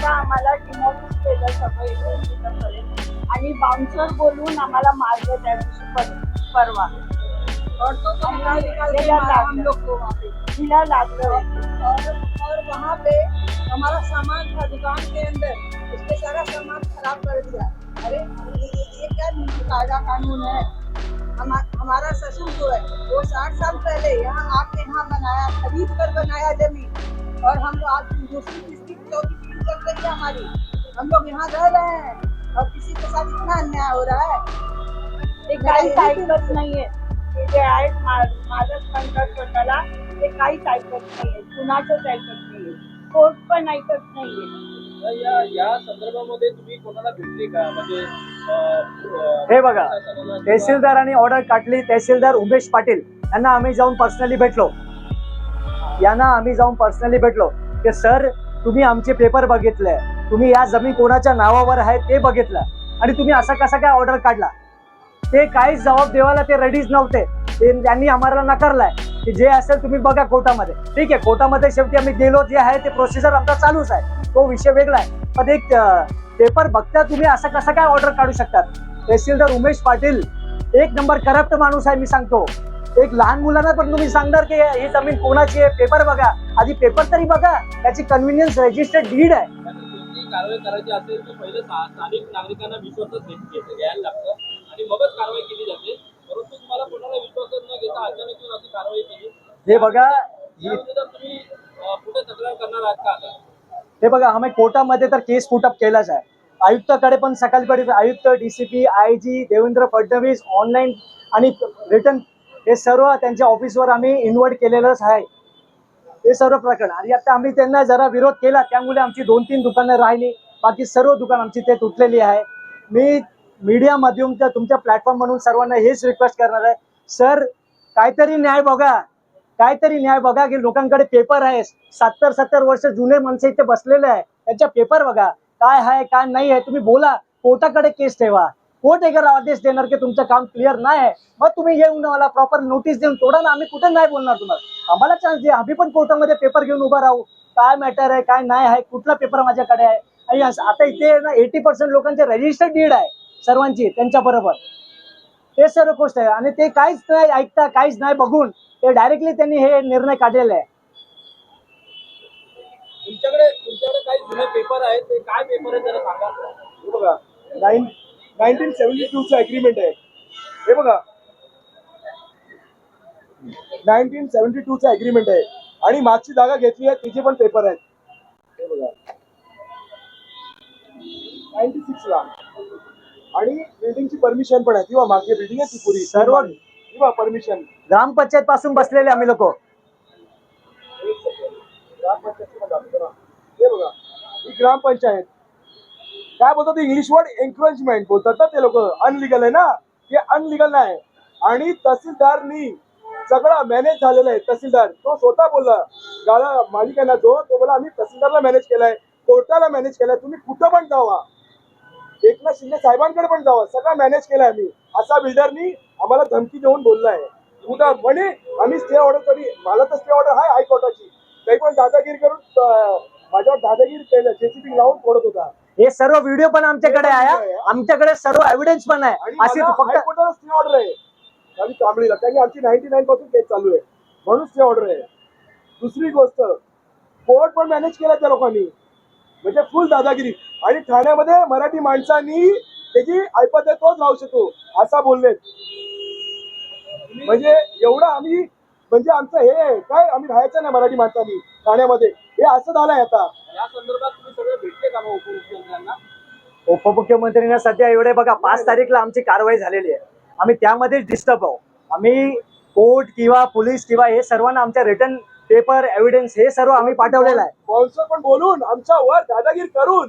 एकदा आम्हाला डिमॉलिश केलं सगळं इथून तिथपर्यंत आणि बाउन्सर बोलून आम्हाला मारलं त्या दिवशी परवा और तो कमरा निकाल के मारा हम लोग को वहाँ पे। हिला लागलं और वहाँ पे हमारा सामान था दुकान के अंदर, उसके सारा सामान खराब कर दिया। अरे ये क्या कायदा कानून है? हमारा ससुर जो है वो 60 साल पहले यहाँ आके यहाँ बनाया, खरीद कर बनाया जमीन, और हम लोग आज दूसरी तीसरी चौथी पीढ़ी चल रही है हमारी, हम लोग यहाँ रह रहे हैं और किसी के साथ इतना अन्याय हो रहा है। ते काहीच ऐकत नाहीये. ते जे आहेत मालक म्हणतात स्वतःला, ते काहीच ऐकत नाहीये, कुणाचंच ऐकत नाहीये, कोर्ट पण ऐकत नाहीये. या संदर्भामध्ये तुम्ही कोणाला भेटले का? म्हणजे हे बघा, तहसीलदारांनी ऑर्डर काढली. तहसीलदार उमेश पाटील यांना आम्ही जाऊन पर्सनली भेटलो. की सर, तुम्ही आमचे पेपर बघितले, तुम्ही या जमीन कोणाच्या नावावर आहे ते बघितलं आणि तुम्ही असा कसा काय ऑर्डर काढला? ते काहीच जबाब देवायला ते रेडीच नव्हते. त्यांनी आम्हाला नकारलाय की जे असेल तुम्ही बघा कोर्टामध्ये. ठीक आहे, कोर्टामध्ये शेवटी आम्ही गेलो, जे आहे ते प्रोसिजर आमचा चालूच आहे, तो विषय वेगळा आहे. पण एक पेपर बघता तुम्ही असं कसं काय ऑर्डर काढू शकतात? तहसीलदार उमेश पाटील एक नंबर करप्ट माणूस आहे, मी सांगतो. एक लहान मुलांना पण तुम्ही सांगणार की ही जमीन कोणाची आहे, पेपर बघा, आधी पेपर तरी बघा, त्याची कन्व्हिनियन्स रजिस्टर्ड डीड आहे. कोणती कारवाई करायची असेल तर पहिले स्थानिक नागरिकांना विश्वासात घ्यायला लागतं आणि मगच कारवाई केली जाते. परंतु तुम्हाला कोणाला विश्वासात न घेता अचानक येऊन अशी कारवाई केली. हे बघा, तुम्ही कुठे तक्रार करणार आहात का? हे बघा, आम्ही कोर्टामध्ये तर केस पुटअप केलाच आहे. आयुक्ताकडे पण सकाळपर्यंत आयुक्त, DCP, IG, Devendra Fadnavis, online आणि रिटर्न हे सर्व त्यांच्या ऑफिसवर आम्ही इन्व्हाइट केलेलंच आहे. हे सर्व प्रकरण. आणि आता आम्ही त्यांना जरा विरोध केला, त्यामुळे आमची 2-3 दुकानं राहिली, बाकी सर्व दुकान आमची ते तुटलेली आहे. मी मीडिया माध्यमाच्या तुमच्या प्लॅटफॉर्म म्हणून सर्वांना हेच रिक्वेस्ट करणार आहे, सर काहीतरी न्याय बघा की लोकांकडे पेपर आहे. 70 वर्ष जुने माणसं इथे बसलेले आहे, त्यांच्या पेपर बघा, काय आहे काय नाही आहे. तुम्ही बोला, कोर्टाकडे केस ठेवा, कोर्ट एका आदेश देणार की तुमचं काम क्लिअर नाही आहे, मग तुम्ही येऊन मला प्रॉपर नोटीस देऊन तोडा ना. आम्ही कुठे नाही बोलणार तुम्हाला, आम्हाला चान्स द्या, आम्ही पण कोर्टामध्ये पेपर घेऊन उभा राहू, काय मॅटर आहे काय नाही आहे, कुठला पेपर माझ्याकडे आहे. आणि आता इथे ना 80% लोकांचे रजिस्टर्ड डीड आहे सर्वांची त्यांच्या बरोबर. ते सर्व गोष्ट आहे आणि ते काहीच नाही ऐकता, काहीच नाही बघून ते डायरेक्टली त्यांनी हे निर्णय काढलेला आहे. तुमच्याकडे काही जुने पेपर आहेत, ते काय पेपर आहे जरा सांगा. हे बघा, 1972 चा अग्रीमेंट आहे. हे बघा, 1972 चा अग्रीमेंट आहे आणि मागची जागा घेतली आहे तिचे पण पेपर आहेत. हे बघा, 96 ला आणि बिल्डिंगची परमिशन पण आहे. किंवा मागे बिल्डिंग आहे ती पुरी सर्व किंवा परमिशन ग्रामपंचायत पासून बसलेले आम्ही लोक. हे बघा, ही ग्रामपंचायत काय बोलतात, इंग्लिश वर्ड एन्क्रोचमेंट बोलतात ना ते लोक. अनलिगल आहे ना, हे अनलिगल नाही. आणि तहसीलदारनी सगळं मॅनेज झालेलं आहे. तहसीलदार तो स्वतः बोलला, गाळा मालिकांना तो बोला आम्ही तहसीलदारला मॅनेज केलाय, कोर्टाला मॅनेज केलाय, तुम्ही कुठं पण जावा, एकनाथ शिंदे साहेबांकडे पण जावा, सगळं मॅनेज केलाय आम्ही, असा बिल्डरनी आम्हाला धमकी देऊन बोललाय. कुठं म्हणे आम्ही स्टे ऑर्डर तरी, मला तर स्टे ऑर्डर आहे हायकोर्टाची, काही पण दादागिरी करून माझ्यावर दादागिरी केलं, जेसीबी लावून तोडत होता. हे सर्व व्हिडिओ पण आमच्याकडे आहे, आमच्याकडे सर्व एव्हिडन्स पण आहे. अशी फक्त हायकोर्टाला स्टे ऑर्डर आहे आणि कांबळीला, कारण आमची 99 पासून केस चालू आहे म्हणून स्टे ऑर्डर आहे. दुसरी गोष्ट, कोर्ट पण मॅनेज केला त्या लोकांनी, म्हणजे फुल दादागिरी. आणि ठाण्यामध्ये मराठी माणसांनी त्याची ऐपत आहे तोच राहू शकतो असा बोलले. म्हणजे एवढं आम्ही, म्हणजे आमचं हे काय, आम्ही राहायचं नाही मराठी माणसांनी ठाण्यामध्ये, हे असं झालंय. आता या संदर्भात तुम्ही सगळे भेटले का मग उपमुख्यमंत्र्यांना? उपमुख्यमंत्र्यांना सध्या एवढे बघा, 5 तारीखला आमची कारवाई झालेली आहे, आम्ही त्यामध्येच डिस्टर्ब आहोत. आम्ही कोर्ट किंवा पोलीस किंवा हे सर्वांना आमच्या रिटर्न पेपर एव्हिडन्स हे सर्व आम्ही पाठवलेलं आहे. कौन्सिल पण बोलून आमच्यावर दादागिरी करून,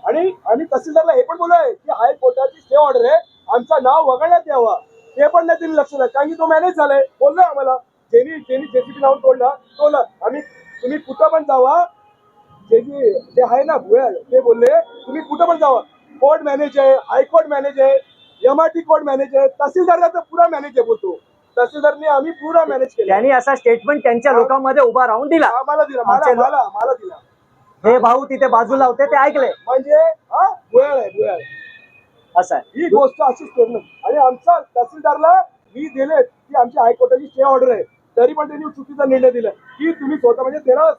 आणि आम्ही तहसीलदारला हे पण बोललोय की हायकोर्टाची स्टे ऑर्डर आहे, आमचं नाव वगळण्यात यावं, ते पण नाही दिलं लक्ष. कारण की तो मॅनेज झालाय, बोललोय आम्हाला, ज्यांनी जेसीबी लावून तोडला आम्ही, तुम्ही कुठं पण जावा, जे आहे ना ते बोलले तुम्ही कुठं पण जावा, कोर्ट मॅनेज आहे, हायकोर्ट मॅनेज आहे, MRT कोर्ट मॅनेज आहे, तहसीलदारला तर पुरा मॅनेज आहे बोलतो. तहसीलदारने आम्ही पुरा मॅनेज केला. त्यांनी असा स्टेटमेंट त्यांच्या लोकांमध्ये उभा राहून दिला, मला दिला. हे भाऊ तिथे बाजूला होते ते ऐकले म्हणजे हा भुयाळ आहे भुयाळ. असं आहे. ही गोष्ट अशीच करणं आणि आमच्या तहसीलदारला मी दिले की आमची हायकोर्टाची स्टे ऑर्डर आहे, तरी पण त्यांनी चुकीचा निर्णय दिला की तुम्ही स्वतः म्हणजे त्याला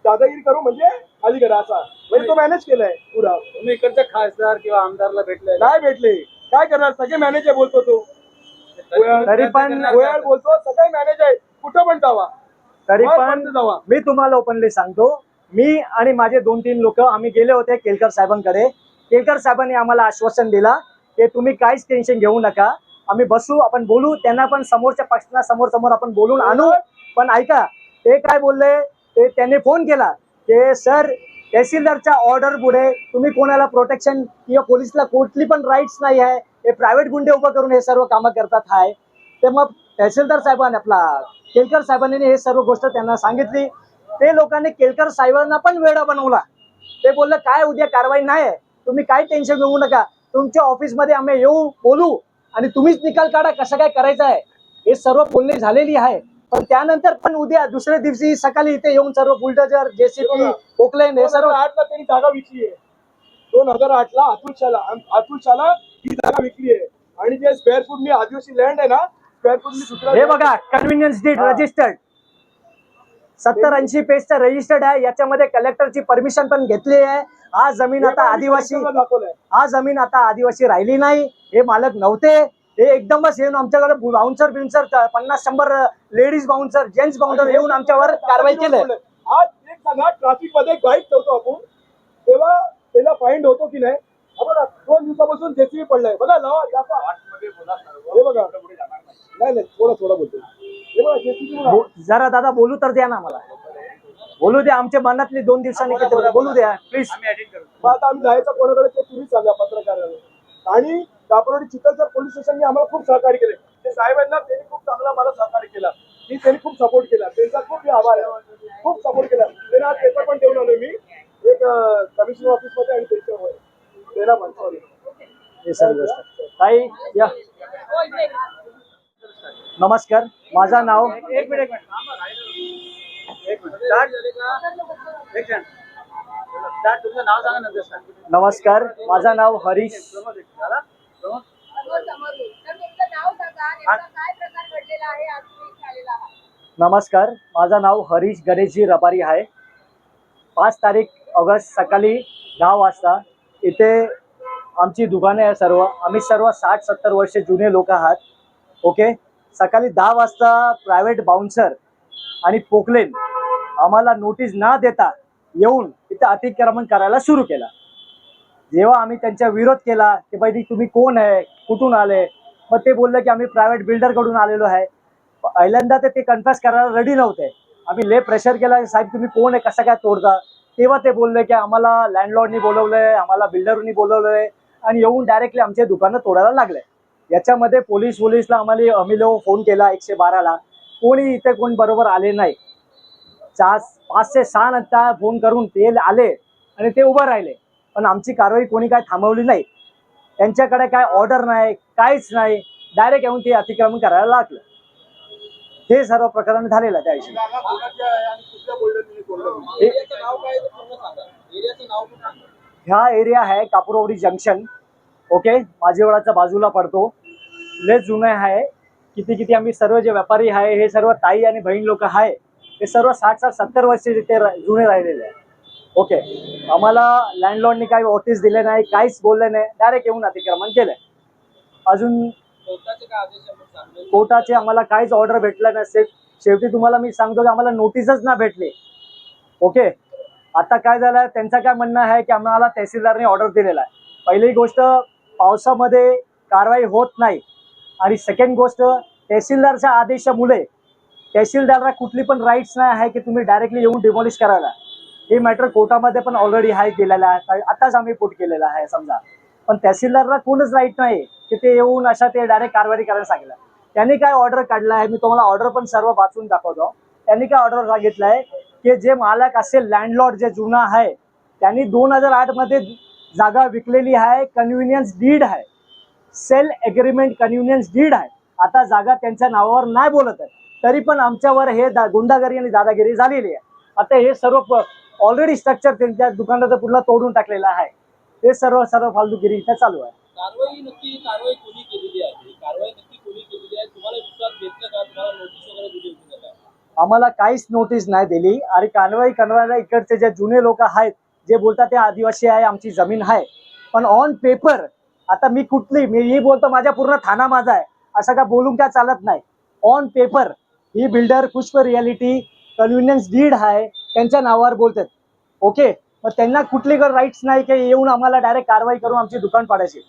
दादागिरी करू म्हणजे खाली करा असा, म्हणजे तो मॅनेज केलाय पुरा. तुम्ही इकडच्या खासदार किंवा आमदारला भेटले नाही भेटले काय करणार, सगळे मॅनेज आहे बोलतो तो. तरी पण भुयाळ बोलतो सगळे मॅनेज आहे, कुठं पण जावा तरी वर पण पण जावा. मी तुम्हाला ओपनली सांगतो, मी आणि माझे 2-3 लोक आम्ही गेले होते केलकर साहेबांकडे. केलकर साहेबांनी आम्हाला आश्वासन दिला की तुम्ही काहीच टेन्शन घेऊ नका, आम्ही बसू, आपण बोलू, त्यांना पण समोरच्या पक्षांना समोर आपण बोलून आणू. पण ऐका, ते काय बोलले, ते त्यांनी फोन केला की सर तहसीलदारच्या ऑर्डर पुढे तुम्ही कोणाला प्रोटेक्शन किंवा पोलिसला कुठली पण राईट्स नाही आहे, हे प्रायव्हेट गुंडे उभं करून हे सर्व कामं करतात आहे. ते मग तहसीलदार साहेबांनी आपला केलकर साहेबांनी हे सर्व गोष्ट त्यांना सांगितली. ते लोकांनी केलकर साहेबांना पण वेडा बनवला. ते बोललं काय उद्या कारवाई नाही आहे, तुम्ही काय टेन्शन घेऊ नका, तुमच्या ऑफिसमध्ये आम्ही येऊ बोलू आणि तुम्हीच निकाल काढा कसं काय करायचं आहे. हे सर्व बोलणी झालेली आहे. पण त्यानंतर पण उद्या दुसऱ्या दिवशी सकाळी इथे येऊन सर्व बुलडोजर जेसीबी पोकलेन हे सर्व 2008 ला त्यांनी जागा विकली आहे. 2008 ला अतुल शाला ही जागा विकली आहे आणि जे स्क्वेअर फूट मी आदिवासी लँड आहे ना, स्क्वेअर फूट मी दुसऱ्या हे बघा कन्व्हिनियन्स डीड रजिस्टर्ड 70-80 पेजचा रजिस्टर्ड आहे. याच्यामध्ये कलेक्टरची परमिशन पण घेतली आहे. हा जमीन आता आदिवासी दाखवलंय. हा जमीन आता आदिवासी राहिली नाही. हे मालक नव्हते, हे एकदमच येऊन आमच्याकडे bouncer 50-100 ladies bouncer gents bouncer येऊन आमच्यावर कारवाई केली. आज एक सांगा, ट्रॅफिक मध्ये बाईक ठेवतो आपण तेव्हा त्याला फाईन होतो की नाही. बघा 2 दिवसापासून जेसीबी पडलाय बघा, लावा दाखवा. हे बघा नाही थोडं बोलतो. हे बघा जेसीबी जरा दादा बोलू तर द्या ना, मला बोलू द्या. आमच्या मनातली 2 दिवसांनी किती बोलू द्या प्लीज. आता आम्ही जायचं कोणाकडे ते तुम्ही सांगा पत्रकारांना. आणि दापोली चिखलसर पोलीस स्टेशनने आम्हाला खूप सहकार्य केले. ते साहेबांना त्यांनी खूप चांगला मला सहकार्य केला, की त्यांनी खूप सपोर्ट केला, त्यांचा खूप आभार आहे. खूप सपोर्ट केला त्यांनी. आज पेपर पण ठेवून आलो मी एक कमिशनर ऑफिस मध्ये आणि त्याच्यावर त्याला पण सॉरी हे सर्व गोष्ट ताई या. नमस्कार, माझं नाव तुमचं नाव सांगा नंतर सांग. नमस्कार, माझं नाव हरीश. समोर तर तुमचं नाव सांगा, नेमका काय प्रकार घडलेला आहे, आज तुम्ही इथे आलेला आहात. नमस्कार, माझं नाव हरीश गणेशजी रबारी आहे. 5 तारीख ऑगस्ट सकाळी 10 वाजता इथे आमची दुकाने आहे सर्व. आम्ही सर्व 60-70 वर्षे जुने लोक आहात. ओके, सकाळी 10 वाजता प्रायव्हेट बाउन्सर आणि पोकलेन आम्हाला नोटीस न देता येऊन इथे अतिक्रमण करायला सुरू केला. जेव्हा आम्ही त्यांचा विरोध केला की बाई तुम्ही कोण आहे, कुठून आले, मग ते बोलले की आम्ही प्रायव्हेट बिल्डरकडून आलेलो आहे. पहिल्यांदा ते कन्फेस करायला रेडी नव्हते. आम्ही लय प्रेशर केला, साहेब तुम्ही कोण आहे, कसं काय तोडता. तेव्हा ते बोलले की आम्हाला लँडलॉर्डनी बोलवलंय, आम्हाला बिल्डरनी बोलवलंय आणि येऊन डायरेक्टली आमचे दुकानं तोडायला लागले. याच्यामध्ये पोलिसला आम्ही लोक फोन केला 112ला, कोणी इथे कोण बरोबर आले नाही. 5 ते 6 नंतर फोन करून ते आले आणि ते उभं राहिले. पण आमची कारवाई कोणी काय थांबवली नाही. त्यांच्याकडे काय ऑर्डर नाही, काहीच नाही, डायरेक्ट येऊन ते अतिक्रमण करायला लागलं. हे सर्व प्रकरण झालेलं त्या दिवशी. एरियाचं नाव काय आहे ते पूर्ण सांगा. एरियाचं नाव पण सांगा. ह्या एरिया आहे कापुरवाडी जंक्शन. ओके, माझेवाडाच्या बाजूला पडतो. लय जुने आहे. किती आम्ही सर्व जे व्यापारी आहे हे सर्व ताई आणि बहीण लोक आहे, हे सर्व 60-70 वर्षे तिथे जुने राहिलेले आहे. ओके, आम्हाला लँडलॉर्डनी काही नोटीस दिले नाही, काहीच बोलले नाही, डायरेक्ट येऊन अतिक्रमण केलंय. अजून कोर्टाचे काय आदेश आहे मग सांगा. कोर्टाचे आम्हाला काहीच ऑर्डर भेटला नसेल. शेवटी तुम्हाला मी सांगतो की आम्हाला नोटीसच ना भेटले. ओके, आता काय झालं, त्यांचं काय म्हणणं आहे की आम्हाला तहसीलदारने ऑर्डर दिलेला आहे. पहिली गोष्ट पावसामध्ये कारवाई होत नाही आणि सेकंड गोष्ट तहसीलदारच्या आदेशामुळे तहसीलदारला कुठली पण राईट्स नाही आहे की तुम्ही डायरेक्टली येऊन डिमॉलिश करायला. हे मॅटर कोर्टामध्ये पण ऑलरेडी आहे केलेला आहे, आताच आम्ही पुट केलेला आहे समजा. पण तहसीलदारला कोणच राईट नाही की ते येऊन अशा ते डायरेक्ट कारवाई करायला सांगितलं. त्यांनी काय ऑर्डर काढला आहे, मी तुम्हाला ऑर्डर पण सर्व वाचून दाखवतो. त्यांनी काय ऑर्डर सांगितलं आहे की जे मालक असेल लँडलॉर्ड जे जुना आहे त्यांनी 2008 मध्ये जागा विकलेली आहे, कन्व्हिनियन्स डीड आहे, सेल एग्रीमेंट कन्व्हिनियन्स डीड आहे. आता जागा त्यांच्या नावावर नाही बोलत आहे, तरी पण आमच्यावर हे गुंडागिरी आणि दादागिरी झालेली आहे. आता हे सर्व ऑलरेडी स्ट्रक्चर त्यांच्या दुकानाचा पूर्ण तोडून टाकलेला आहे. ते सर्व फालतूगिरी इथे चालू आहे. कारवाई कोणी केलेली आहे, कारवाई नक्की कोणी केलेली आहे, तुम्हाला विश्वास घेतलं का, तुम्हाला नोटीस वगैरे दिली होती का? आम्हाला काहीच नोटीस नाही दिली. आणि कारवाई करणाऱ्या इकडचे जे जुने लोक आहेत जे बोलतात ते आदिवासी आहे, आमची जमीन आहे, पण ऑन पेपर आता मी बोलतो माझ्या पूर्ण थाना माझा आहे असं का बोलून काय चालत नाही. ऑन पेपर ही बिल्डर पुष्प रियालिटी कन्व्हिनियन्स डीड आहे त्यांच्या नावावर बोलतात. ओके, मग त्यांना कुठली राईट्स नाही की येऊन आम्हाला डायरेक्ट कारवाई करून आमची दुकान पाडायची.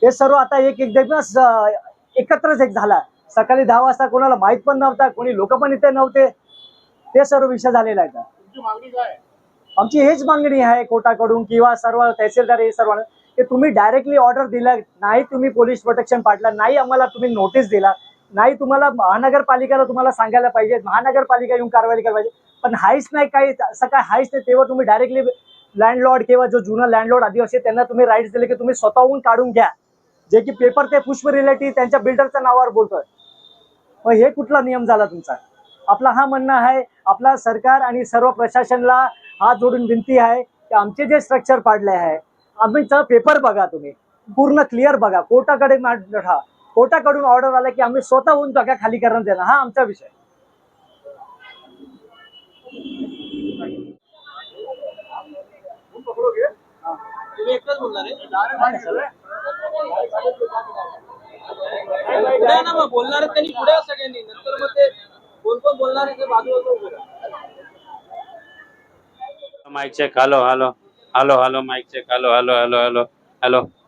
हे सर्व आता एकदमच एकत्रच एक झाला. सकाळी 10 वाजता कोणाला माहित पण नव्हता, कोणी लोक पण इथे नव्हते. ते सर्व विषय झालेला आहे. तुमची मागणी काय? आमची हेच मागणी आहे कोर्टाकडून किंवा सर्व तहसीलदार हे सर्व की तुम्ही डायरेक्टली ऑर्डर दिला नाही, तुम्ही पोलीस प्रोटेक्शन पाडला नाही, आम्हाला तुम्ही नोटीस दिला नाही, तुम्हाला महानगरपालिकेला तुम्हाला सांगायला पाहिजे, महानगरपालिका येऊन कारवाई करायला पाहिजे, पण हाईच नाही. काही असं काय हाईच नाही. तेव्हा तुम्ही डायरेक्टली लँडलॉर्ड किंवा जो जुना लँडलॉर्ड आदिवासी त्यांना तुम्ही राईट्स दिले की तुम्ही स्वतःहून काढून घ्या, जे की पेपर ते पुष्प रिलेटिव्ह त्यांच्या बिल्डरच्या नावावर बोलतोय. मग हे कुठला नियम झाला तुमचा? आपला हा म्हणणं आहे, आपला सरकार आणि सर्व प्रशासनाला हात जोडून विनंती आहे की आमचे जे स्ट्रक्चर पाडले आहे आम्हीचा पेपर बघा, तुम्ही पूर्ण क्लिअर बघा. कोर्टाकडून ऑर्डर आला की आम्ही स्वतःहून जागा खाली करून देणार, हा आमचा विषय. तुम्ही एकटाच बोलणार आहे? पुढे आहे ना, मग बोलणार आहेत त्यांनी पुढे सगळ्यांनी, नंतर मग ते कोण बोलणार आहे ते बाजूला उभे राहा. Mike check. Hello hello hello hello mike check. Hello hello hello hello hello